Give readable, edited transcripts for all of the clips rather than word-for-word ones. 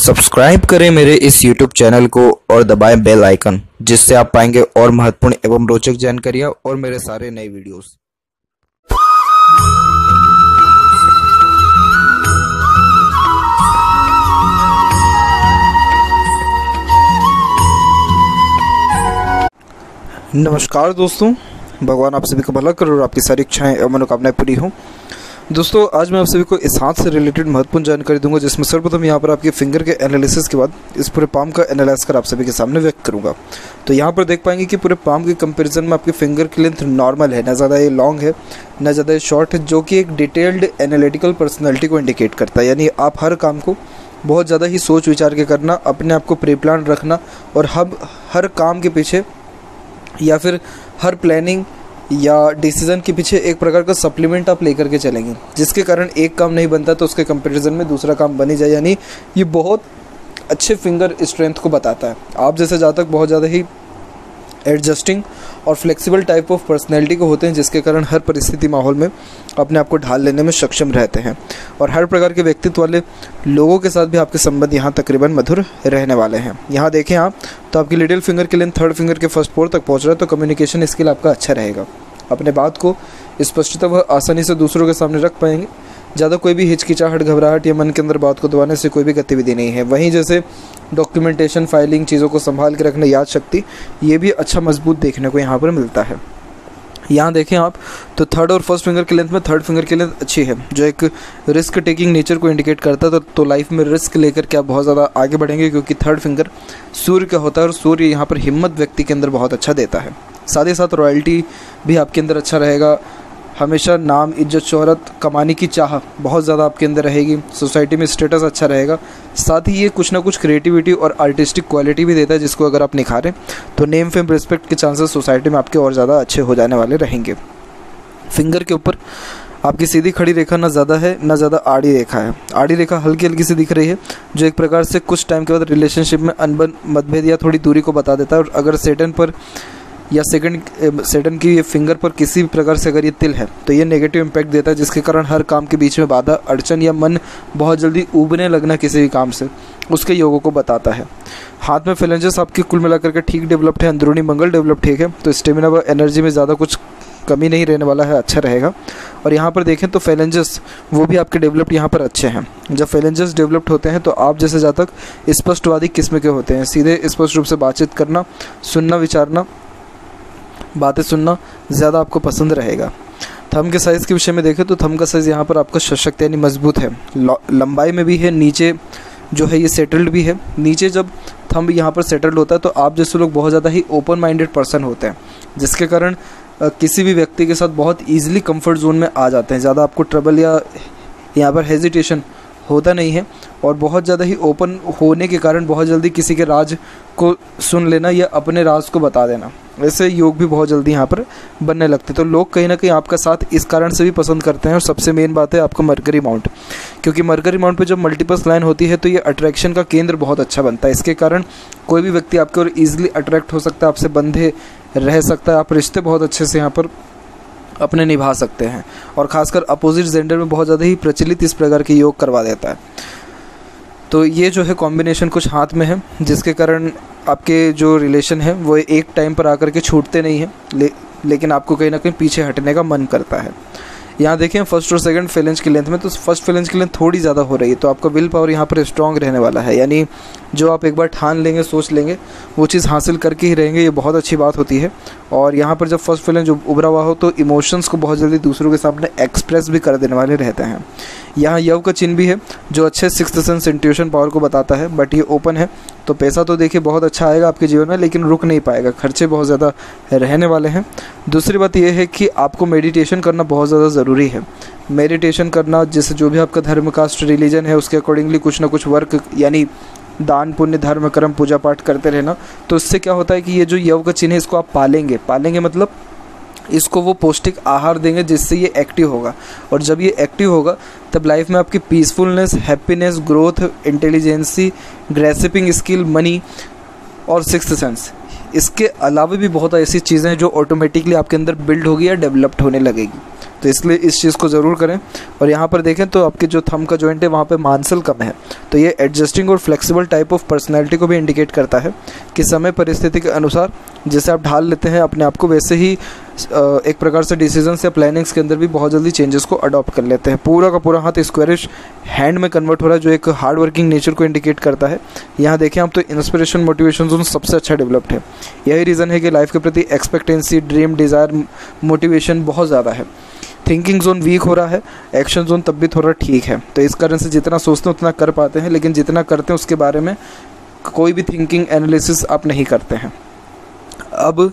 Subscribe करें मेरे इस YouTube चैनल को और दबाएं बेल आइकन, जिससे आप पाएंगे और महत्वपूर्ण एवं रोचक जानकारियां और मेरे सारे नए वीडियोस। नमस्कार दोस्तों, भगवान आप सभी का भला करे और आपकी सारी इच्छाएं एवं मनोकामनाएं पूरी हों। दोस्तों, आज मैं आप सभी को इस हाथ से रिलेटेड महत्वपूर्ण जानकारी दूंगा, जिसमें सर्वप्रथम यहाँ पर आपके फिंगर के एनालिसिस के बाद इस पूरे पाम का एनालाइज कर आप सभी के सामने व्यक्त करूंगा। तो यहाँ पर देख पाएंगे कि पूरे पाम के कंपैरिजन में आपके फिंगर की लेंथ नॉर्मल है, ना ज़्यादा ये लॉन्ग है ना ज़्यादा ये शॉर्ट है, जो कि एक डिटेल्ड एनालिटिकल पर्सनैलिटी को इंडिकेट करता है। यानी आप हर काम को बहुत ज़्यादा ही सोच विचार के करना, अपने आप को प्री प्लान रखना और हर काम के पीछे या फिर हर प्लानिंग या डिसीज़न के पीछे एक प्रकार का सप्लीमेंट आप लेकर के चलेंगे, जिसके कारण एक काम नहीं बनता तो उसके कंपैरिजन में दूसरा काम बन ही जाए। यानी ये बहुत अच्छे फिंगर स्ट्रेंथ को बताता है। आप जैसे जातक बहुत ज़्यादा ही एडजस्टिंग और फ्लेक्सिबल टाइप ऑफ पर्सनैलिटी को होते हैं, जिसके कारण हर परिस्थिति माहौल में अपने आप को ढाल लेने में सक्षम रहते हैं और हर प्रकार के व्यक्तित्व वाले लोगों के साथ भी आपके संबंध यहाँ तकरीबन मधुर रहने वाले हैं। यहाँ देखें आप तो आपकी लिटिल फिंगर के लेंथ थर्ड फिंगर के फर्स्ट पोर तक पहुँच रहा है, तो कम्युनिकेशन स्किल आपका अच्छा रहेगा। अपने बात को स्पष्टता व आसानी से दूसरों के सामने रख पाएंगे। ज़्यादा कोई भी हिचकिचाहट, घबराहट या मन के अंदर बात को दबाने से कोई भी गतिविधि नहीं है। वहीं जैसे डॉक्यूमेंटेशन, फाइलिंग, चीज़ों को संभाल के रखना, याद शक्ति, ये भी अच्छा मजबूत देखने को यहाँ पर मिलता है। यहाँ देखें आप तो थर्ड और फर्स्ट फिंगर की लेंथ में थर्ड फिंगर की लेंथ अच्छी है, जो एक रिस्क टेकिंग नेचर को इंडिकेट करता है। तो लाइफ में रिस्क लेकर के आप बहुत ज़्यादा आगे बढ़ेंगे, क्योंकि थर्ड फिंगर सूर्य का होता है और सूर्य यहाँ पर हिम्मत व्यक्ति के अंदर बहुत अच्छा देता है। साथ ही साथ रॉयल्टी भी आपके अंदर अच्छा रहेगा। हमेशा नाम, इज्जत, शोहरत कमाने की चाह बहुत ज़्यादा आपके अंदर रहेगी। सोसाइटी में स्टेटस अच्छा रहेगा। साथ ही ये कुछ ना कुछ क्रिएटिविटी और आर्टिस्टिक क्वालिटी भी देता है, जिसको अगर आप निखारें तो नेम, फेम, रिस्पेक्ट के चांसेस सोसाइटी में आपके और ज़्यादा अच्छे हो जाने वाले रहेंगे। फिंगर के ऊपर आपकी सीधी खड़ी रेखा ना ज़्यादा है ना ज़्यादा आड़ी रेखा है। आड़ी रेखा हल्की हल्की सी दिख रही है, जो एक प्रकार से कुछ टाइम के बाद रिलेशनशिप में अनबन, मतभेद या थोड़ी दूरी को बता देता है। और अगर सेटन पर या सेटन की ये फिंगर पर किसी भी प्रकार से अगर ये तिल है तो ये नेगेटिव इम्पैक्ट देता है, जिसके कारण हर काम के बीच में बाधा, अड़चन या मन बहुत जल्दी ऊबने लगना किसी भी काम से, उसके योगों को बताता है। हाथ में फेलेंजेस आपकी कुल मिलाकर के ठीक डेवलप्ड है। अंदरूनी मंगल डेवलप ठीक है, तो स्टेमिना व एनर्जी में ज़्यादा कुछ कमी नहीं रहने वाला है, अच्छा रहेगा। और यहाँ पर देखें तो फेलेंजेस वो भी आपके डेवलप्ड यहाँ पर अच्छे हैं। जब फेलेंजेस डेवलप्ड होते हैं तो आप जैसे जातक स्पष्टवादी किस्म के होते हैं। सीधे स्पष्ट रूप से बातचीत करना, सुनना, विचारना, बातें सुनना ज़्यादा आपको पसंद रहेगा। थंब के साइज़ के विषय में देखें तो थंब का साइज़ यहाँ पर आपका सशक्त यानी मजबूत है, लंबाई में भी है, नीचे जो है ये सेटल्ड भी है। नीचे जब थंब यहाँ पर सेटल्ड होता है तो आप जैसे लोग बहुत ज़्यादा ही ओपन माइंडेड पर्सन होते हैं, जिसके कारण किसी भी व्यक्ति के साथ बहुत ईजिली कंफर्ट जोन में आ जाते हैं। ज़्यादा आपको ट्रबल या यहाँ पर हेजिटेशन होता नहीं है और बहुत ज़्यादा ही ओपन होने के कारण बहुत जल्दी किसी के राज को सुन लेना या अपने राज को बता देना, ऐसे योग भी बहुत जल्दी यहाँ पर बनने लगते हैं। तो लोग कहीं ना कहीं आपका साथ इस कारण से भी पसंद करते हैं। और सबसे मेन बात है आपका मरकरी माउंट, क्योंकि मरकरी माउंट पे जब मल्टीपल्स लाइन होती है तो ये अट्रैक्शन का केंद्र बहुत अच्छा बनता है। इसके कारण कोई भी व्यक्ति आपके और ईजिली अट्रैक्ट हो सकता है, आपसे बंधे रह सकता है। आप रिश्ते बहुत अच्छे से यहाँ पर अपने निभा सकते हैं और ख़ासकर अपोजिट जेंडर में बहुत ज़्यादा ही प्रचलित इस प्रकार के योग करवा देता है। तो ये जो है कॉम्बिनेशन कुछ हाथ में है, जिसके कारण आपके जो रिलेशन है वो एक टाइम पर आकर के छूटते नहीं हैं, लेकिन आपको कहीं ना कहीं पीछे हटने का मन करता है। यहाँ देखें फर्स्ट और सेकंड फेलेंज की लेंथ में तो फर्स्ट फेलेंज की लेंथ थोड़ी ज़्यादा हो रही है, तो आपका विल पावर यहाँ पर स्ट्रॉन्ग रहने वाला है। यानी जो आप एक बार ठान लेंगे, सोच लेंगे, वो चीज़ हासिल करके ही रहेंगे, ये बहुत अच्छी बात होती है। और यहाँ पर जब फर्स्ट फेलेंज उभरा हुआ हो तो इमोशंस को बहुत जल्दी दूसरों के सामने एक्सप्रेस भी कर देने वाले रहते हैं। यहाँ यव का चिन्ह भी है, जो अच्छे सिक्स्थ सेंस इंट्यूशन पावर को बताता है, बट ये ओपन है। तो पैसा तो देखिए बहुत अच्छा आएगा आपके जीवन में, लेकिन रुक नहीं पाएगा, खर्चे बहुत ज़्यादा रहने वाले हैं। दूसरी बात यह है कि आपको मेडिटेशन करना बहुत ज़्यादा ज़रूरी है। मेडिटेशन करना, जैसे जो भी आपका धर्म, कास्ट, रिलीजन है, उसके अकॉर्डिंगली कुछ ना कुछ वर्क यानी दान, पुण्य, धर्म, कर्म, पूजा पाठ करते रहना। तो इससे क्या होता है कि ये जो यव का चिन्ह है इसको आप पालेंगे मतलब इसको वो पौष्टिक आहार देंगे, जिससे ये एक्टिव होगा। और जब ये एक्टिव होगा तब लाइफ में आपकी peacefulness, happiness, growth, intelligency, grasping skill, money और सिक्स्थ सेंस, इसके अलावा भी बहुत ऐसी चीज़ें हैं जो ऑटोमेटिकली आपके अंदर बिल्ड होगी या डेवलप्ड होने लगेगी। तो इसलिए इस चीज़ को ज़रूर करें। और यहाँ पर देखें तो आपके जो थंब का जॉइंट है वहाँ पे मांसल कम है, तो ये एडजस्टिंग और फ्लेक्सिबल टाइप ऑफ पर्सनैलिटी को भी इंडिकेट करता है कि समय परिस्थिति के अनुसार जैसे आप ढाल लेते हैं अपने आप को, वैसे ही एक प्रकार से डिसीजंस या प्लानिंग्स के अंदर भी बहुत जल्दी चेंजेस को अडॉप्ट कर लेते हैं। पूरा का पूरा हाथ स्क्वायरिश हैंड में कन्वर्ट हो रहा है, जो एक हार्ड वर्किंग नेचर को इंडिकेट करता है। यहाँ देखें आप तो इंस्पिरेशन मोटिवेशन जोन सबसे अच्छा डेवलप्ड है। यही रीज़न है कि लाइफ के प्रति एक्सपेक्टेंसी, ड्रीम, डिज़ायर, मोटिवेशन बहुत ज़्यादा है। थिंकिंग जोन वीक हो रहा है, एक्शन जोन तब भी थोड़ा ठीक है। तो इस कारण से जितना सोचते हैं उतना कर पाते हैं, लेकिन जितना करते हैं उसके बारे में कोई भी थिंकिंग एनालिसिस आप नहीं करते हैं। अब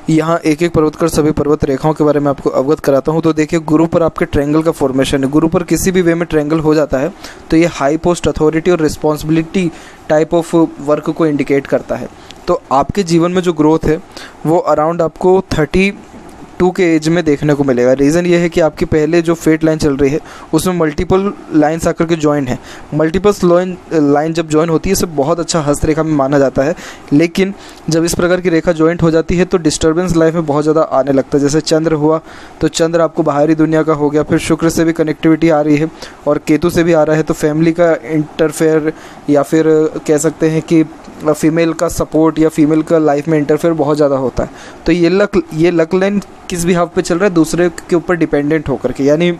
यहाँ एक एक पर्वत कर सभी पर्वत रेखाओं के बारे में आपको अवगत कराता हूँ। तो देखिए गुरु पर आपके ट्रायंगल का फॉर्मेशन है। गुरु पर किसी भी वे में ट्रायंगल हो जाता है तो ये हाई पोस्ट, अथॉरिटी और रिस्पॉन्सिबिलिटी टाइप ऑफ वर्क को इंडिकेट करता है। तो आपके जीवन में जो ग्रोथ है वो अराउंड आपको 32 के एज में देखने को मिलेगा। रीज़न ये है कि आपकी पहले जो फेट लाइन चल रही है उसमें मल्टीपल लाइन्स आकर के ज्वाइन है। मल्टीपल्स लाइन जब ज्वाइन होती है इसे बहुत अच्छा हस्तरेखा में माना जाता है, लेकिन जब इस प्रकार की रेखा ज्वाइंट हो जाती है तो डिस्टर्बेंस लाइफ में बहुत ज़्यादा आने लगता है। जैसे चंद्र हुआ तो चंद्र आपको बाहरी दुनिया का हो गया, फिर शुक्र से भी कनेक्टिविटी आ रही है और केतु से भी आ रहा है, तो फैमिली का इंटरफेयर या फिर कह सकते हैं कि फीमेल का सपोर्ट या फीमेल का लाइफ में इंटरफेयर बहुत ज़्यादा होता है। तो ये लक लाइन किस भी हाफ पे चल रहा है, दूसरे के ऊपर डिपेंडेंट होकर के, यानी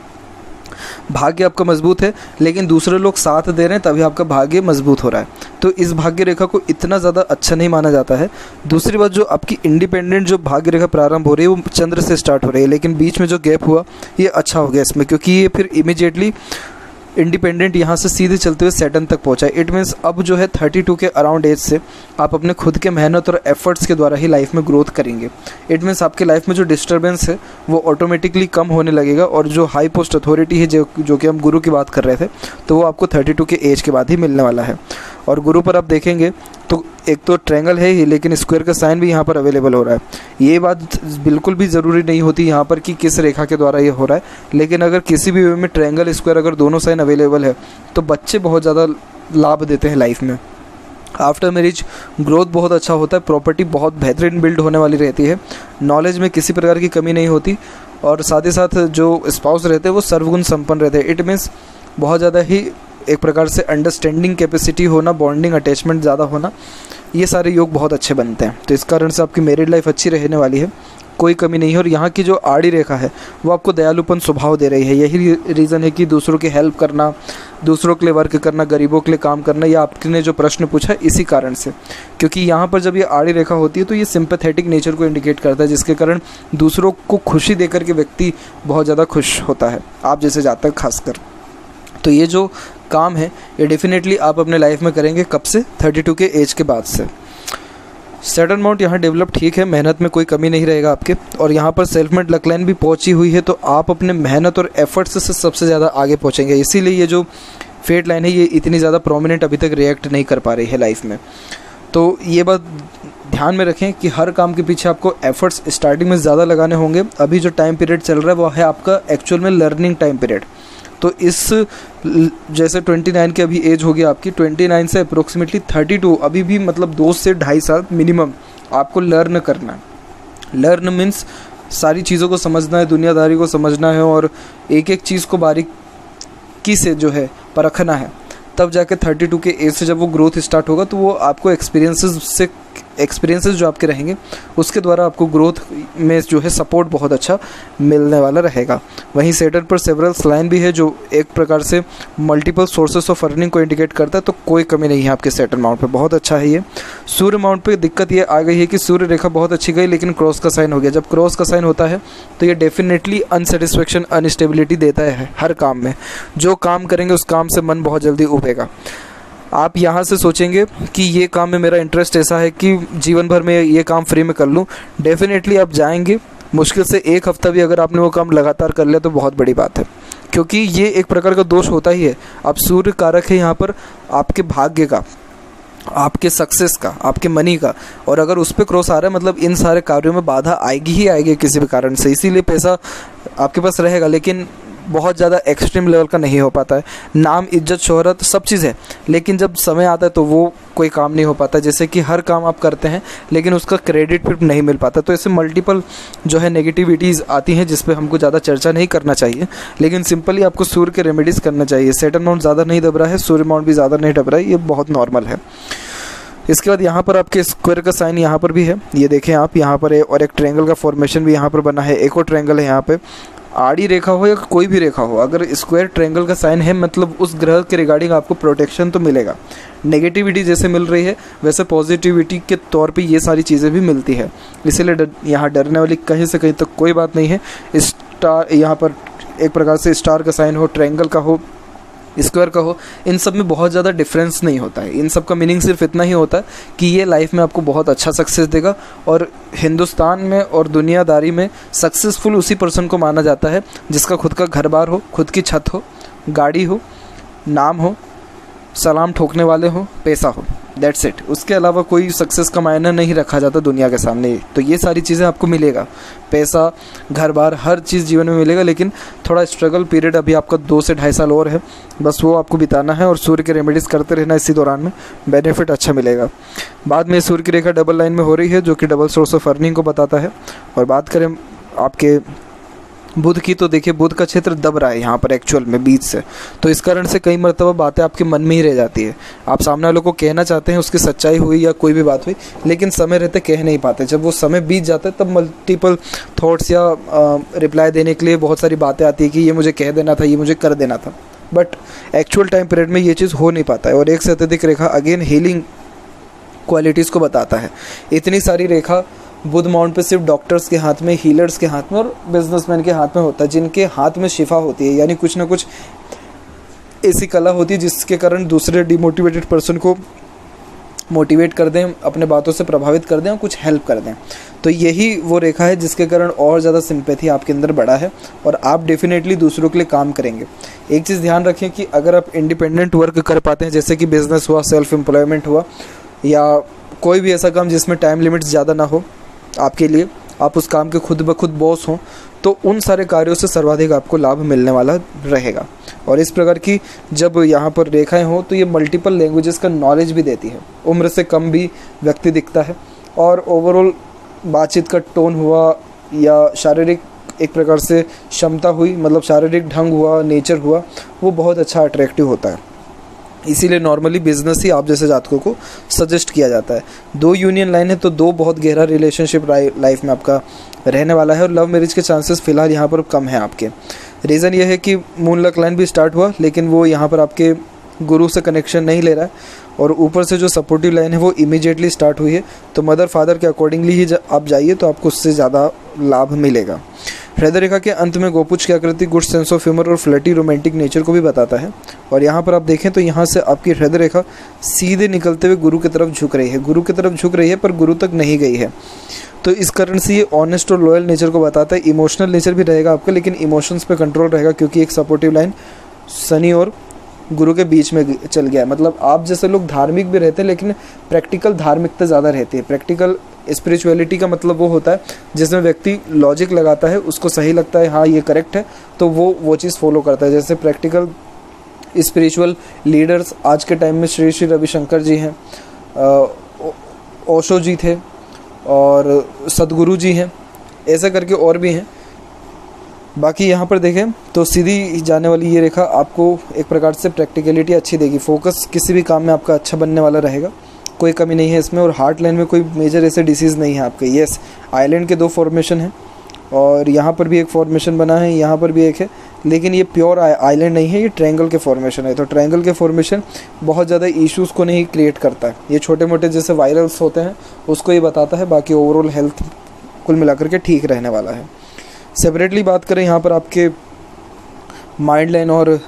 भाग्य आपका मजबूत है लेकिन दूसरे लोग साथ दे रहे हैं तभी आपका भाग्य मजबूत हो रहा है। तो इस भाग्य रेखा को इतना ज़्यादा अच्छा नहीं माना जाता है। दूसरी बात, जो आपकी इंडिपेंडेंट जो भाग्य रेखा प्रारंभ हो रही है वो चंद्र से स्टार्ट हो रही है, लेकिन बीच में जो गैप हुआ ये अच्छा हो गया इसमें, क्योंकि ये फिर इमीडिएटली इंडिपेंडेंट यहाँ से सीधे चलते हुए सैटर्न तक पहुँचा है। इट मीन्स अब जो है 32 के अराउंड एज से आप अपने खुद के मेहनत और एफर्ट्स के द्वारा ही लाइफ में ग्रोथ करेंगे। इट मीन्स आपके लाइफ में जो डिस्टर्बेंस है वो ऑटोमेटिकली कम होने लगेगा, और जो हाई पोस्ट अथॉरिटी है जो कि हम गुरु की बात कर रहे थे तो वो आपको 32 के एज के बाद ही मिलने वाला है। और गुरु पर आप देखेंगे तो एक तो ट्रायंगल है ही, लेकिन स्क्वायर का साइन भी यहाँ पर अवेलेबल हो रहा है। ये बात बिल्कुल भी ज़रूरी नहीं होती यहाँ पर कि किस रेखा के द्वारा ये हो रहा है, लेकिन अगर किसी भी वे में ट्रायंगल, स्क्वायर अगर दोनों साइन अवेलेबल है तो बच्चे बहुत ज़्यादा लाभ देते हैं लाइफ में। आफ्टर मैरिज ग्रोथ बहुत अच्छा होता है, प्रॉपर्टी बहुत बेहतरीन बिल्ड होने वाली रहती है, नॉलेज में किसी प्रकार की कमी नहीं होती, और साथ ही साथ जो स्पाउस रहते हैं वो सर्वगुण संपन्न रहते हैं। इट मीन्स बहुत ज़्यादा ही एक प्रकार से अंडरस्टैंडिंग कैपेसिटी होना, बॉन्डिंग अटैचमेंट ज़्यादा होना, ये सारे योग बहुत अच्छे बनते हैं। तो इस कारण से आपकी मैरिड लाइफ अच्छी रहने वाली है, कोई कमी नहीं है। और यहाँ की जो आड़ी रेखा है वो आपको दयालुपन स्वभाव दे रही है। यही रीज़न है कि दूसरों की हेल्प करना, दूसरों के लिए वर्क करना, गरीबों के लिए काम करना, या आपने जो प्रश्न पूछा है इसी कारण से, क्योंकि यहाँ पर जब ये आड़ी रेखा होती है तो ये सिंपैथेटिक नेचर को इंडिकेट करता है, जिसके कारण दूसरों को खुशी देकर के व्यक्ति बहुत ज़्यादा खुश होता है, आप जैसे जातक खासकर। तो ये जो काम है ये डेफिनेटली आप अपने लाइफ में करेंगे, कब से? 32 के एज के बाद से। सैटर्न माउंट यहाँ डेवलप ठीक है, मेहनत में कोई कमी नहीं रहेगा आपके, और यहाँ पर सेल्फ मेड लक लाइन भी पहुँची हुई है, तो आप अपने मेहनत और एफर्ट्स से सबसे ज़्यादा आगे पहुँचेंगे। इसीलिए ये जो फेट लाइन है ये इतनी ज़्यादा प्रोमिनेंट अभी तक रिएक्ट नहीं कर पा रही है लाइफ में। तो ये बात ध्यान में रखें कि हर काम के पीछे आपको एफर्ट्स स्टार्टिंग में ज़्यादा लगाने होंगे। अभी जो टाइम पीरियड चल रहा है वो है आपका एक्चुअल में लर्निंग टाइम पीरियड। तो इस जैसे 29 की अभी एज होगी आपकी, 29 से अप्रोक्सीमेटली 32, अभी भी मतलब 2 से 2.5 साल मिनिमम आपको लर्न करना है। लर्न मीन्स सारी चीज़ों को समझना है, दुनियादारी को समझना है, और एक एक चीज़ को बारीकी से जो है परखना है। तब जाके 32 के एज से जब वो ग्रोथ स्टार्ट होगा तो वो आपको एक्सपीरियंसेस जो आपके रहेंगे उसके द्वारा आपको ग्रोथ में जो है सपोर्ट बहुत अच्छा मिलने वाला रहेगा। वहीं सैटर्न पर सेवरल लाइन भी है जो एक प्रकार से मल्टीपल सोर्सेस ऑफ अर्निंग को इंडिकेट करता है, तो कोई कमी नहीं है आपके सैटर्न माउंट पे, बहुत अच्छा है ये। सूर्य माउंट पे दिक्कत ये आ गई है कि सूर्य रेखा बहुत अच्छी गई लेकिन क्रॉस का साइन हो गया। जब क्रॉस का साइन होता है तो ये डेफिनेटली अनसेटिस्फेक्शन, अनस्टेबिलिटी देता है हर काम में। जो काम करेंगे उस काम से मन बहुत जल्दी उबेगा। आप यहाँ से सोचेंगे कि ये काम में मेरा इंटरेस्ट ऐसा है कि जीवन भर में ये काम फ्री में कर लूँ, डेफिनेटली आप जाएंगे। मुश्किल से 1 हफ्ता भी अगर आपने वो काम लगातार कर लिया तो बहुत बड़ी बात है, क्योंकि ये एक प्रकार का दोष होता ही है। अब सूर्य कारक है यहाँ पर आपके भाग्य का, आपके सक्सेस का, आपके मनी का, और अगर उस पर क्रॉस आ रहा है मतलब इन सारे कार्यों में बाधा आएगी ही आएगी किसी भी कारण से। इसीलिए पैसा आपके पास रहेगा लेकिन बहुत ज़्यादा एक्सट्रीम लेवल का नहीं हो पाता है। नाम, इज्जत, शोहरत सब चीज़ है, लेकिन जब समय आता है तो वो कोई काम नहीं हो पाता। जैसे कि हर काम आप करते हैं लेकिन उसका क्रेडिट फिर नहीं मिल पाता। तो ऐसे मल्टीपल जो है नेगेटिविटीज़ आती हैं जिस पे हमको ज़्यादा चर्चा नहीं करना चाहिए, लेकिन सिंपली आपको सूर्य के रेमेडीज़ करना चाहिए। सैटर्न माउंट ज़्यादा नहीं दब रहा है, सूर्य माउंट भी ज़्यादा नहीं दब रहा है, ये बहुत नॉर्मल है। इसके बाद यहाँ पर आपके स्क्वायर का साइन यहाँ पर भी है, ये देखें आप यहाँ पर है, और एक ट्रायंगल का फॉर्मेशन भी यहाँ पर बना है। एक और ट्रायंगल है यहाँ पे। आड़ी रेखा हो या कोई भी रेखा हो, अगर स्क्वायर ट्रायंगल का साइन है मतलब उस ग्रह के रिगार्डिंग आपको प्रोटेक्शन तो मिलेगा। नेगेटिविटी जैसे मिल रही है वैसे पॉजिटिविटी के तौर पे ये सारी चीज़ें भी मिलती है, इसीलिए यहाँ डरने वाली कहीं से कहीं तक कोई बात नहीं है। स्टार यहाँ पर एक प्रकार से स्टार का साइन हो, ट्रायंगल का हो, स्क्वायर का हो, इन सब में बहुत ज़्यादा डिफरेंस नहीं होता है। इन सब का मीनिंग सिर्फ इतना ही होता है कि ये लाइफ में आपको बहुत अच्छा सक्सेस देगा, और हिंदुस्तान में और दुनियादारी में सक्सेसफुल उसी पर्सन को माना जाता है जिसका खुद का घर बार हो, खुद की छत हो, गाड़ी हो, नाम हो, सलाम ठोकने वाले हो, पैसा हो, दैट्स इट। उसके अलावा कोई सक्सेस का मायना नहीं रखा जाता दुनिया के सामने। तो ये सारी चीज़ें आपको मिलेगा, पैसा, घर बार, हर चीज़ जीवन में मिलेगा, लेकिन थोड़ा स्ट्रगल पीरियड अभी आपका 2 से 2.5 साल और है, बस वो आपको बिताना है और सूर्य के रेमेडीज़ करते रहना। इसी दौरान में बेनिफिट अच्छा मिलेगा। बाद में सूर्य की रेखा डबल लाइन में हो रही है जो कि डबल सोर्स ऑफ अर्निंग को बताता है। और बात करें आपके बुध की, तो देखिए बुध का क्षेत्र दब रहा है यहाँ पर एक्चुअल में बीच से, तो इस कारण से कई मरतबा बातें आपके मन में ही रह जाती है। आप सामने वालों को कहना चाहते हैं, उसकी सच्चाई हुई या कोई भी बात हुई, लेकिन समय रहते कह नहीं पाते। जब वो समय बीत जाता है तब मल्टीपल थॉट्स या रिप्लाई देने के लिए बहुत सारी बातें आती है कि ये मुझे कह देना था, ये मुझे कर देना था, बट एक्चुअल टाइम पीरियड में ये चीज़ हो नहीं पाता है। और एक से अत्यधिक रेखा अगेन हीलिंग क्वालिटीज़ को बताता है। इतनी सारी रेखा बुध माउंट पे सिर्फ डॉक्टर्स के हाथ में, हीलर्स के हाथ में और बिजनेसमैन के हाथ में होता है, जिनके हाथ में शिफा होती है, यानी कुछ ना कुछ ऐसी कला होती है जिसके कारण दूसरे डिमोटिवेटेड पर्सन को मोटिवेट कर दें, अपने बातों से प्रभावित कर दें और कुछ हेल्प कर दें। तो यही वो रेखा है जिसके कारण और ज़्यादा सिंपैथी आपके अंदर बढ़ा है और आप डेफिनेटली दूसरों के लिए काम करेंगे। एक चीज़ ध्यान रखें कि अगर आप इंडिपेंडेंट वर्क कर पाते हैं, जैसे कि बिज़नेस हुआ, सेल्फ एम्प्लॉयमेंट हुआ, या कोई भी ऐसा काम जिसमें टाइम लिमिट्स ज़्यादा ना हो आपके लिए, आप उस काम के खुद ब खुद बॉस हों, तो उन सारे कार्यों से सर्वाधिक आपको लाभ मिलने वाला रहेगा। और इस प्रकार की जब यहाँ पर रेखाएं हो तो ये मल्टीपल लैंग्वेजेस का नॉलेज भी देती है। उम्र से कम भी व्यक्ति दिखता है और ओवरऑल बातचीत का टोन हुआ या शारीरिक एक प्रकार से क्षमता हुई, मतलब शारीरिक ढंग हुआ, नेचर हुआ, वो बहुत अच्छा अट्रैक्टिव होता है। इसीलिए नॉर्मली बिजनेस ही आप जैसे जातकों को सजेस्ट किया जाता है। 2 यूनियन लाइन है तो 2 बहुत गहरा रिलेशनशिप लाइफ में आपका रहने वाला है और लव मैरिज के चांसेस फिलहाल यहाँ पर कम है आपके। रीज़न ये है कि मून लक लाइन भी स्टार्ट हुआ लेकिन वो यहाँ पर आपके गुरु से कनेक्शन नहीं ले रहा है, और ऊपर से जो सपोर्टिव लाइन है वो इमीडिएटली स्टार्ट हुई है, तो मदर फादर के अकॉर्डिंगली ही आप जाइए तो आपको उससे ज़्यादा लाभ मिलेगा। हृदय रेखा के अंत में गोपुच की आकृति गुड सेंस ऑफ ह्यूमर और फ्लर्टी रोमांटिक नेचर को भी बताता है। और यहाँ पर आप देखें तो यहाँ से आपकी हृदय रेखा सीधे निकलते हुए गुरु की तरफ झुक रही है, गुरु की तरफ झुक रही है पर गुरु तक नहीं गई है। तो इस कारण से ये ऑनेस्ट और लॉयल नेचर को बताता है। इमोशनल नेचर भी रहेगा आपका, लेकिन इमोशंस पे कंट्रोल रहेगा क्योंकि एक सपोर्टिव लाइन शनि और गुरु के बीच में चल गया है। मतलब आप जैसे लोग धार्मिक भी रहते हैं लेकिन प्रैक्टिकल धार्मिकता ज़्यादा रहती है। प्रैक्टिकल स्पिरिचुअलिटी का मतलब वो होता है जिसमें व्यक्ति लॉजिक लगाता है, उसको सही लगता है, हाँ ये करेक्ट है, तो वो चीज़ फॉलो करता है। जैसे प्रैक्टिकल स्पिरिचुअल लीडर्स आज के टाइम में श्री श्री रविशंकर जी हैं, ओशो जी थे और सदगुरु जी हैं, ऐसा करके और भी हैं। बाकी यहाँ पर देखें तो सीधी जाने वाली ये रेखा आपको एक प्रकार से प्रैक्टिकलिटी अच्छी देगी। फोकस किसी भी काम में आपका अच्छा बनने वाला रहेगा, कोई कमी नहीं है इसमें। और हार्ट लाइन में कोई मेजर ऐसे डिसीज़ नहीं है आपके। यस, आइलैंड के 2 फॉर्मेशन हैं और यहाँ पर भी एक फॉर्मेशन बना है, यहाँ पर भी एक है, लेकिन ये प्योर आइलैंड नहीं है, ये ट्रायंगल के फॉर्मेशन है। तो ट्रायंगल के फॉर्मेशन बहुत ज़्यादा इश्यूज़ को नहीं क्रिएट करता है, ये छोटे मोटे जैसे वायरल्स होते हैं उसको ये बताता है। बाकी ओवरऑल हेल्थ कुल मिलाकर के ठीक रहने वाला है। सेपरेटली बात करें यहाँ पर आपके माइंड लाइन और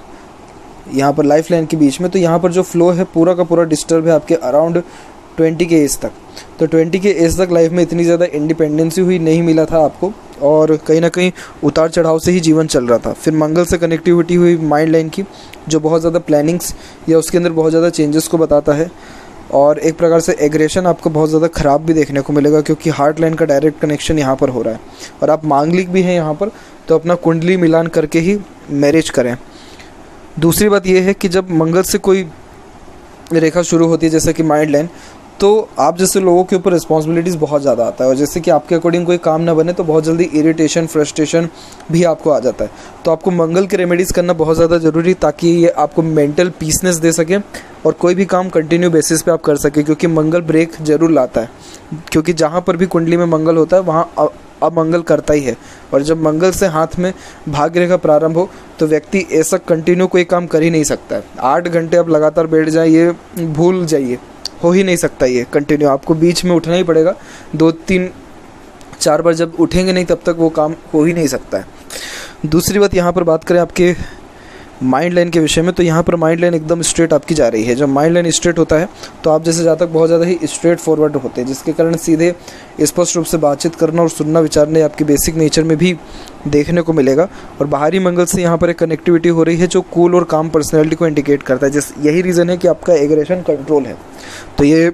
यहाँ पर लाइफ लाइन के बीच में, तो यहाँ पर जो फ्लो है पूरा का पूरा डिस्टर्ब है आपके अराउंड 20 के एज तक। तो 20 के एज तक लाइफ में इतनी ज़्यादा इंडिपेंडेंसी हुई नहीं मिला था आपको, और कहीं ना कहीं उतार चढ़ाव से ही जीवन चल रहा था। फिर मंगल से कनेक्टिविटी हुई माइंड लाइन की, जो बहुत ज़्यादा प्लानिंग्स या उसके अंदर बहुत ज़्यादा चेंजेस को बताता है। और एक प्रकार से एग्रेशन आपको बहुत ज़्यादा ख़राब भी देखने को मिलेगा क्योंकि हार्ट लाइन का डायरेक्ट कनेक्शन यहाँ पर हो रहा है और आप मांगलिक भी हैं यहाँ पर, तो अपना कुंडली मिलान करके ही मैरिज करें। दूसरी बात यह है कि जब मंगल से कोई रेखा शुरू होती है जैसे कि माइंड लाइन, तो आप जैसे लोगों के ऊपर रिस्पॉन्सिबिलिटीज़ बहुत ज़्यादा आता है, और जैसे कि आपके अकॉर्डिंग कोई काम ना बने तो बहुत जल्दी इरिटेशन, फ्रस्ट्रेशन भी आपको आ जाता है। तो आपको मंगल के रेमेडीज़ करना बहुत ज़्यादा ज़रूरी, ताकि ये आपको मेंटल पीसनेस दे सके और कोई भी काम कंटिन्यू बेसिस पे आप कर सके, क्योंकि मंगल ब्रेक जरूर लाता है, क्योंकि जहाँ पर भी कुंडली में मंगल होता है वहाँ अमंगल करता ही है। और जब मंगल से हाथ में भाग्य रेखा प्रारंभ हो तो व्यक्ति ऐसा कंटिन्यू कोई काम कर ही नहीं सकता है। 8 घंटे आप लगातार बैठ जाए, ये भूल जाइए, हो ही नहीं सकता ये कंटिन्यू, आपको बीच में उठना ही पड़ेगा। 2-3-4 बार जब उठेंगे नहीं तब तक वो काम हो ही नहीं सकता है। दूसरी बात यहाँ पर बात करें आपके माइंड लाइन के विषय में, तो यहाँ पर माइंड लाइन एकदम स्ट्रेट आपकी जा रही है। जब माइंड लाइन स्ट्रेट होता है तो आप जैसे जातक बहुत ज़्यादा ही स्ट्रेट फॉरवर्ड होते हैं, जिसके कारण सीधे स्पष्ट रूप से बातचीत करना और सुनना विचारना आपकी बेसिक नेचर में भी देखने को मिलेगा। और बाहरी मंगल से यहाँ पर एक कनेक्टिविटी हो रही है जो कूल और काम पर्सनैलिटी को इंडिकेट करता है। यही रीज़न है कि आपका एग्रेशन कंट्रोल है, तो ये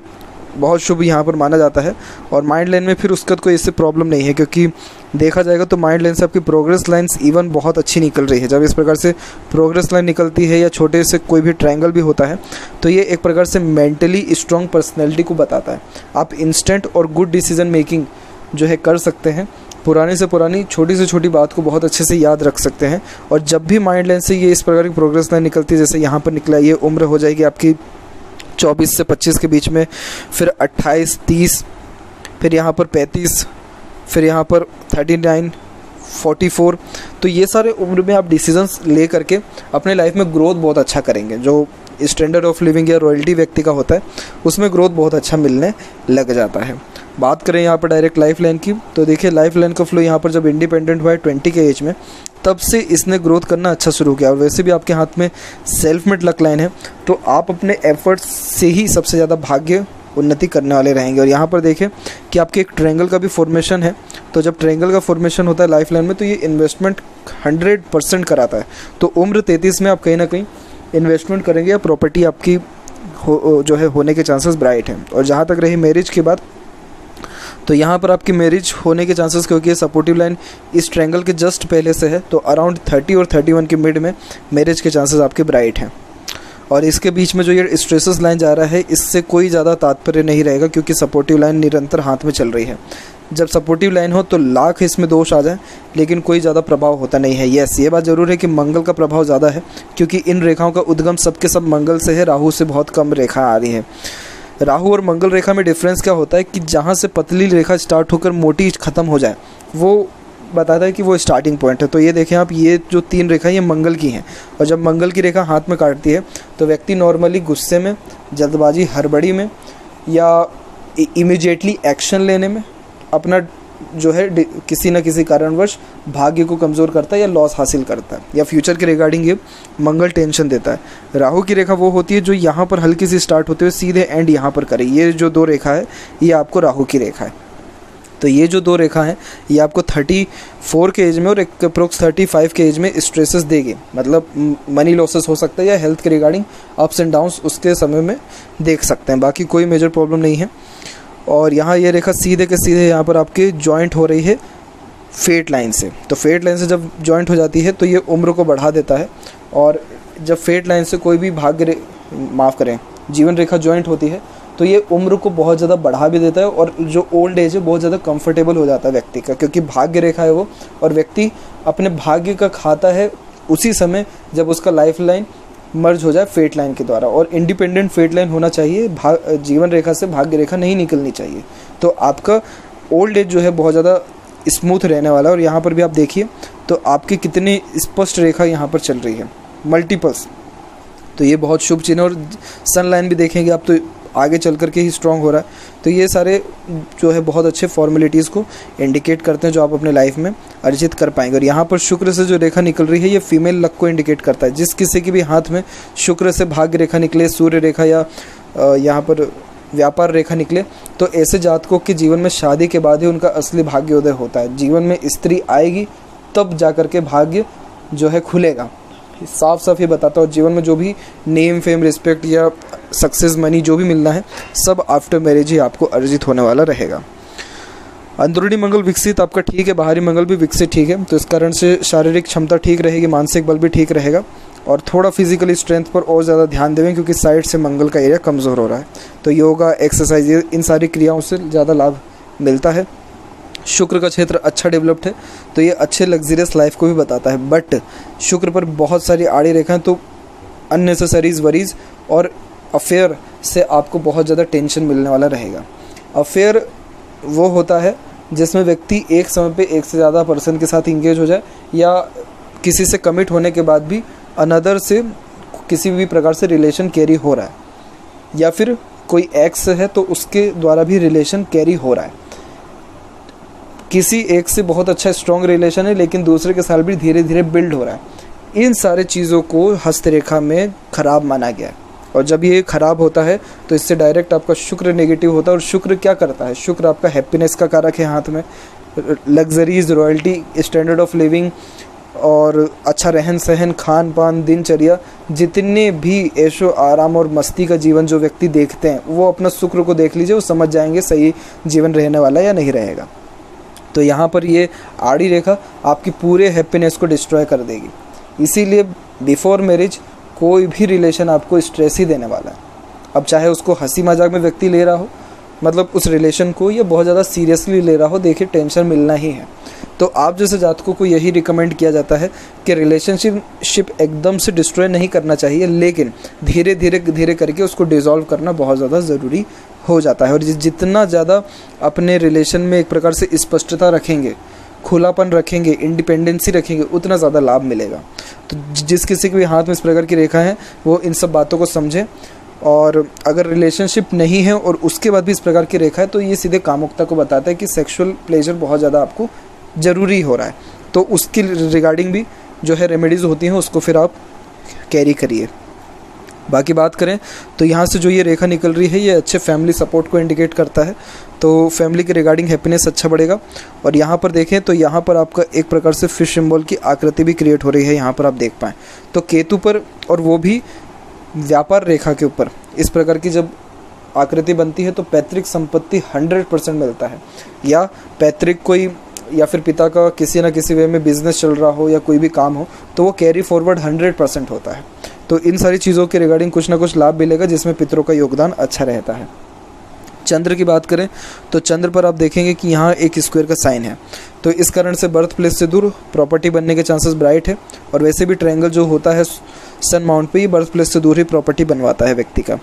बहुत शुभ यहाँ पर माना जाता है। और माइंड लाइन में फिर उसका कोई इससे प्रॉब्लम नहीं है, क्योंकि देखा जाएगा तो माइंड लाइन से आपकी प्रोग्रेस लाइंस इवन बहुत अच्छी निकल रही है। जब इस प्रकार से प्रोग्रेस लाइन निकलती है या छोटे से कोई भी ट्रायंगल भी होता है तो ये एक प्रकार से मेंटली स्ट्रॉन्ग पर्सनैलिटी को बताता है। आप इंस्टेंट और गुड डिसीजन मेकिंग जो है कर सकते हैं, पुरानी से पुरानी छोटी से छोटी बात को बहुत अच्छे से याद रख सकते हैं। और जब भी माइंड लाइन से ये इस प्रकार की प्रोग्रेस लाइन निकलती है, जैसे यहाँ पर निकला, ये उम्र हो जाएगी आपकी 24 से 25 के बीच में, फिर 28, 30, फिर यहाँ पर 35, फिर यहाँ पर 39, 44, तो ये सारे उम्र में आप डिसीजंस ले करके अपने लाइफ में ग्रोथ बहुत अच्छा करेंगे। जो स्टैंडर्ड ऑफ लिविंग या रॉयल्टी व्यक्ति का होता है उसमें ग्रोथ बहुत अच्छा मिलने लग जाता है। बात करें यहाँ पर डायरेक्ट लाइफ लाइन की, तो देखिए लाइफ लाइन का फ्लो यहाँ पर जब इंडिपेंडेंट हुआ है 20 के एज में, तब से इसने ग्रोथ करना अच्छा शुरू किया। और वैसे भी आपके हाथ में सेल्फ मेड लक लाइन है, तो आप अपने एफर्ट्स से ही सबसे ज़्यादा भाग्य उन्नति करने वाले रहेंगे। और यहाँ पर देखें कि आपके एक ट्रायंगल का भी फॉर्मेशन है, तो जब ट्रायंगल का फॉर्मेशन होता है लाइफ लाइन में तो ये इन्वेस्टमेंट 100% कराता है। तो उम्र 33 में आप कहीं ना कहीं इन्वेस्टमेंट करेंगे या प्रॉपर्टी आपकी जो है होने के चांसेस ब्राइट हैं। और जहाँ तक रही मैरिज की बात, तो यहाँ पर आपकी मैरिज होने के चांसेस, क्योंकि सपोर्टिव लाइन इस ट्रायंगल के जस्ट पहले से है, तो अराउंड 30 और 31 के मिड में मैरिज के चांसेस आपके ब्राइट हैं। और इसके बीच में जो ये स्ट्रेसेस लाइन जा रहा है इससे कोई ज़्यादा तात्पर्य नहीं रहेगा, क्योंकि सपोर्टिव लाइन निरंतर हाथ में चल रही है। जब सपोर्टिव लाइन हो तो लाख इसमें दोष आ जाए लेकिन कोई ज़्यादा प्रभाव होता नहीं है। यस, ये बात ज़रूर है कि मंगल का प्रभाव ज़्यादा है, क्योंकि इन रेखाओं का उद्गम सबके सब मंगल से है, राहु से बहुत कम रेखा आ रही है। राहु और मंगल रेखा में डिफरेंस क्या होता है कि जहाँ से पतली रेखा स्टार्ट होकर मोटी ख़त्म हो जाए वो बताता है कि वो स्टार्टिंग पॉइंट है। तो ये देखें आप, ये जो 3 रेखा ये मंगल की हैं, और जब मंगल की रेखा हाथ में काटती है तो व्यक्ति नॉर्मली गुस्से में, जल्दबाजी, हड़बड़ी में या इमीडिएटली एक्शन लेने में अपना जो है किसी न किसी कारणवश भाग्य को कमज़ोर करता है या लॉस हासिल करता है, या फ्यूचर के रिगार्डिंग ये मंगल टेंशन देता है। राहु की रेखा वो होती है जो यहाँ पर हल्की सी स्टार्ट होते हुए सीधे एंड यहाँ पर करे। ये जो 2 रेखा है ये आपको राहु की रेखा है। तो ये जो 2 रेखा हैं ये आपको 34 के एज में और एक अप्रोक्स 35 के एज में स्ट्रेसेस देगी, मतलब मनी लॉसेस हो सकता है या हेल्थ के रिगार्डिंग अप्स एंड डाउन्स उसके समय में देख सकते हैं। बाकी कोई मेजर प्रॉब्लम नहीं है। और यहाँ ये रेखा सीधे के सीधे यहाँ पर आपके जॉइंट हो रही है फेट लाइन से। तो फेट लाइन से जब जॉइंट हो जाती है तो ये उम्र को बढ़ा देता है, और जब फेट लाइन से कोई भी जीवन रेखा जॉइंट होती है तो ये उम्र को बहुत ज़्यादा बढ़ा भी देता है, और जो ओल्ड एज है बहुत ज़्यादा कंफर्टेबल हो जाता है व्यक्ति का, क्योंकि भाग्य रेखा है वो, और व्यक्ति अपने भाग्य का खाता है उसी समय जब उसका लाइफ लाइन मर्ज हो जाए फेट लाइन के द्वारा। और इंडिपेंडेंट फेट लाइन होना चाहिए, जीवन रेखा से भाग्य रेखा नहीं निकलनी चाहिए। तो आपका ओल्ड एज जो है बहुत ज़्यादा स्मूथ रहने वाला है। और यहाँ पर भी आप देखिए तो आपकी कितनी स्पष्ट रेखा यहाँ पर चल रही है, मल्टीपल्स, तो ये बहुत शुभ चिन्ह। और सन लाइन भी देखेंगे आप तो आगे चल कर के ही स्ट्रॉन्ग हो रहा है। तो ये सारे जो है बहुत अच्छे फॉर्मेलिटीज़ को इंडिकेट करते हैं जो आप अपने लाइफ में अर्जित कर पाएंगे। और यहाँ पर शुक्र से जो रेखा निकल रही है ये फीमेल लक को इंडिकेट करता है। जिस किसी के भी हाथ में शुक्र से भाग्य रेखा निकले, सूर्य रेखा या यहाँ पर व्यापार रेखा निकले, तो ऐसे जातकों के जीवन में शादी के बाद ही उनका असली भाग्योदय होता है। जीवन में स्त्री आएगी तब जा कर के भाग्य जो है खुलेगा। साफ साफ ये बताता हूँ, जीवन में जो भी नेम, फेम, रिस्पेक्ट या सक्सेस, मनी जो भी मिलना है सब आफ्टर मैरिज ही आपको अर्जित होने वाला रहेगा। अंदरूनी मंगल विकसित आपका ठीक है, बाहरी मंगल भी विकसित ठीक है, तो इस कारण से शारीरिक क्षमता ठीक रहेगी, मानसिक बल भी ठीक रहेगा और थोड़ा फिजिकली स्ट्रेंथ पर और ज़्यादा ध्यान देवें क्योंकि साइड से मंगल का एरिया कमज़ोर हो रहा है। तो योगा, एक्सरसाइज, इन सारी क्रियाओं से ज़्यादा लाभ मिलता है। शुक्र का क्षेत्र अच्छा डेवलप्ड है तो ये अच्छे लग्जरियस लाइफ को भी बताता है, बट शुक्र पर बहुत सारी आड़ी रेखाएं, तो अननेसेसरीज वरीज और अफेयर से आपको बहुत ज़्यादा टेंशन मिलने वाला रहेगा। अफेयर वो होता है जिसमें व्यक्ति एक समय पे एक से ज़्यादा पर्सन के साथ इंगेज हो जाए या किसी से कमिट होने के बाद भी अनदर से किसी भी प्रकार से रिलेशन कैरी हो रहा है या फिर कोई एक्स है तो उसके द्वारा भी रिलेशन कैरी हो रहा है। किसी एक से बहुत अच्छा स्ट्रॉन्ग रिलेशन है लेकिन दूसरे के साथ भी धीरे धीरे बिल्ड हो रहा है। इन सारे चीज़ों को हस्तरेखा में ख़राब माना गया है और जब ये ख़राब होता है तो इससे डायरेक्ट आपका शुक्र नेगेटिव होता है। और शुक्र क्या करता है? शुक्र आपका हैप्पीनेस का कारक है, हाथ में luxuries, royalty, standard of living और अच्छा रहन सहन, खान पान, दिनचर्या, जितने भी ऐशो आराम और मस्ती का जीवन जो व्यक्ति देखते हैं वो अपना शुक्र को देख लीजिए, वो समझ जाएंगे सही जीवन रहने वाला या नहीं रहेगा। तो यहाँ पर ये आड़ी रेखा आपकी पूरे हैप्पीनेस को डिस्ट्रॉय कर देगी। इसीलिए बिफोर मैरिज कोई भी रिलेशन आपको स्ट्रेस ही देने वाला है। अब चाहे उसको हंसी मजाक में व्यक्ति ले रहा हो, मतलब उस रिलेशन को, या बहुत ज़्यादा सीरियसली ले रहा हो, देखिए टेंशन मिलना ही है। तो आप जैसे जातकों को यही रिकमेंड किया जाता है कि रिलेशनशिप एकदम से डिस्ट्रॉय नहीं करना चाहिए, लेकिन धीरे धीरे करके उसको डिसॉल्व करना बहुत ज़्यादा ज़रूरी हो जाता है। और जितना ज़्यादा अपने रिलेशन में एक प्रकार से स्पष्टता रखेंगे, खुलापन रखेंगे, इंडिपेंडेंसी रखेंगे, उतना ज़्यादा लाभ मिलेगा। तो जिस किसी के भी हाथ में इस प्रकार की रेखा है वो इन सब बातों को समझे। और अगर रिलेशनशिप नहीं है और उसके बाद भी इस प्रकार की रेखा है तो ये सीधे कामुकता को बताता है कि सेक्सुअल प्लेजर बहुत ज़्यादा आपको ज़रूरी हो रहा है। तो उसकी रिगार्डिंग भी जो है रेमेडीज़ होती हैं, उसको फिर आप कैरी करिए। बाकी बात करें तो यहाँ से जो ये रेखा निकल रही है ये अच्छे फैमिली सपोर्ट को इंडिकेट करता है, तो फैमिली के रिगार्डिंग हैप्पीनेस अच्छा बढ़ेगा। और यहाँ पर देखें तो यहाँ पर आपका एक प्रकार से फिश सिंबल की आकृति भी क्रिएट हो रही है, यहाँ पर आप देख पाएँ तो केतु पर, और वो भी व्यापार रेखा के ऊपर इस प्रकार की जब आकृति बनती है तो पैतृक संपत्ति 100% मिलता है। या पैतृक कोई या फिर पिता का किसी न किसी वे में बिजनेस चल रहा हो या कोई भी काम हो तो वो कैरी फॉरवर्ड 100% होता है। तो इन सारी चीज़ों के रिगार्डिंग कुछ ना कुछ लाभ मिलेगा जिसमें पितरों का योगदान अच्छा रहता है। चंद्र की बात करें तो चंद्र पर आप देखेंगे कि यहाँ एक स्क्वायर का साइन है, तो इस कारण से बर्थ प्लेस से दूर प्रॉपर्टी बनने के चांसेस ब्राइट है। और वैसे भी ट्रायंगल जो होता है सन माउंट पे, ये बर्थ प्लेस से दूर ही प्रॉपर्टी बनवाता है व्यक्ति का।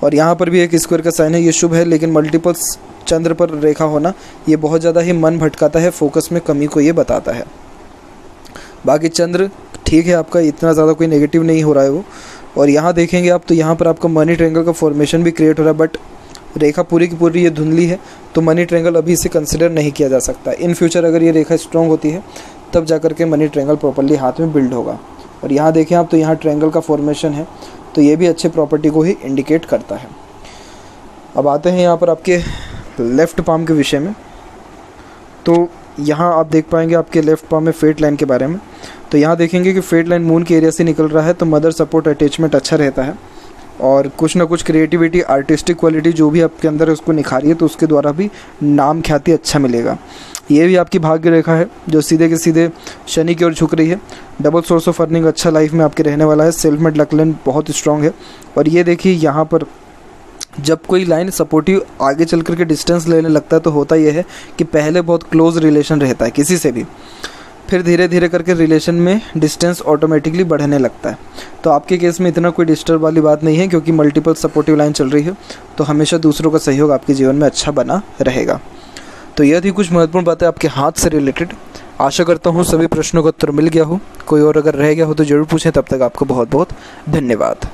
और यहाँ पर भी एक स्क्वायर का साइन है, ये शुभ है, लेकिन मल्टीपल्स चंद्र पर रेखा होना ये बहुत ज़्यादा ही मन भटकाता है, फोकस में कमी को ये बताता है। बाकी चंद्र ठीक है आपका, इतना ज़्यादा कोई नेगेटिव नहीं हो रहा है वो। और यहाँ देखेंगे आप तो यहाँ पर आपका मनी ट्रायंगल का फॉर्मेशन भी क्रिएट हो रहा है, बट रेखा पूरी की पूरी ये धुंधली है तो मनी ट्रायंगल अभी इसे कंसिडर नहीं किया जा सकता। इन फ्यूचर अगर ये रेखा स्ट्रॉन्ग होती है तब जाकर के मनी ट्रायंगल प्रॉपर्ली हाथ में बिल्ड होगा। और यहाँ देखें आप तो यहाँ ट्रायंगल का फॉर्मेशन है तो ये भी अच्छे प्रॉपर्टी को ही इंडिकेट करता है। अब आते हैं यहाँ पर आपके लेफ़्ट पाम के विषय में। तो यहाँ आप देख पाएंगे आपके लेफ़्ट पाम में फेट लाइन के बारे में। तो यहाँ देखेंगे कि फेट लाइन मून के एरिया से निकल रहा है तो मदर सपोर्ट अटैचमेंट अच्छा रहता है और कुछ ना कुछ क्रिएटिविटी, आर्टिस्टिक क्वालिटी जो भी आपके अंदर है उसको निखारिए तो उसके द्वारा भी नाम ख्याति अच्छा मिलेगा। ये भी आपकी भाग्य रेखा है जो सीधे के सीधे शनि की ओर झुक रही है। डबल सोर्स ऑफ अर्निंग अच्छा लाइफ में आपके रहने वाला है। सेल्फ मेड लक लाइन बहुत स्ट्रॉन्ग है। और ये देखिए यहाँ पर जब कोई लाइन सपोर्टिव आगे चल कर के डिस्टेंस लेने लगता है तो होता यह है कि पहले बहुत क्लोज रिलेशन रहता है किसी से भी, फिर धीरे धीरे करके रिलेशन में डिस्टेंस ऑटोमेटिकली बढ़ने लगता है। तो आपके केस में इतना कोई डिस्टर्ब वाली बात नहीं है क्योंकि मल्टीपल सपोर्टिव लाइन चल रही है तो हमेशा दूसरों का सहयोग आपके जीवन में अच्छा बना रहेगा। तो यह थी कुछ महत्वपूर्ण बातें आपके हाथ से रिलेटेड। आशा करता हूँ सभी प्रश्नों का उत्तर मिल गया हो। कोई और अगर रह गया हो तो ज़रूर पूछें। तब तक आपको बहुत बहुत धन्यवाद।